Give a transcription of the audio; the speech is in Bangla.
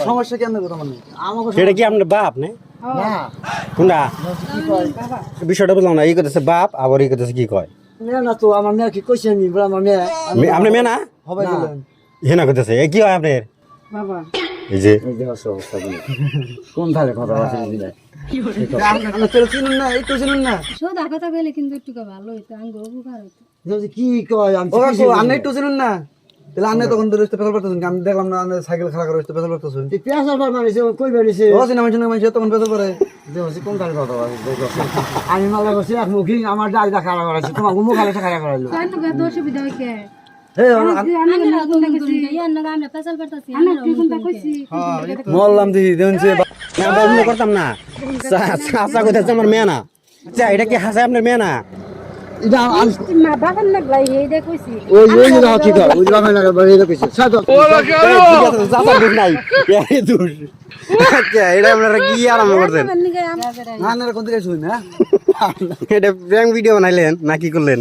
সমস্যা কেন কথা মানে আমাকে সেটা কি আপনার বাপ না না কোনটা কি কয় বিষয়টা বুঝলাম না ই করতেছে বাপ আবার ই করতেছে কি কয় মেয়ে না তো আমার মেয়ে কি কইছে নি বলে আমার মেয়ে আপনি মেয়ে না হবে বলেন হেনা করতেছে এ কি হয় আপনার বাবা এই যে এই যে অবস্থাগুলো কোন ধারে কথা আছে দিলে আমরা তো চিনুন না একটু চিনুন না সোদা কথা কইলে কিন্তু একটু ভালো হইতো আঙ্গ উপকার হইতো যদি কি কয় আমি ও কাকু আপনি একটু চিনুন না তাহলে আপনি তখন ধরে পেছাল করতেছেন আমি দেখলাম না আপনি সাইকেল খাড়া করে পেছাল করতেছেন তুই পেছাল পার মারিছে কই বেরিয়েছে ও সিনা মানুষ তখন পেছাল করে দেখছি কোন ধারে কথা আছে আমি মালা বসে এক মুখি আমার ডাকটা খাড়া করাইছে তোমার মুখ খালে খাড়া করাইলো কেন কত অসুবিধা হইছে হে মল্লাম দিদি দেখছে আমরা করতাম না চাচা কইতাছে আমার মেয়ে না চা এটা কি হাসে আপনার মেয়ে না এটা মা বাগান লাগলাই এই দেখছি ওই ওই না কি কর ওই বাবা না বলে এটা কইছে সাদা চাচা দুধ নাই এই দুধ আচ্ছা এটা আপনারা কি আরম্ভ করতেন না না কোন দিকে শুন হ্যাঁ এটা ব্যাংক ভিডিও বানাইলেন না কি করলেন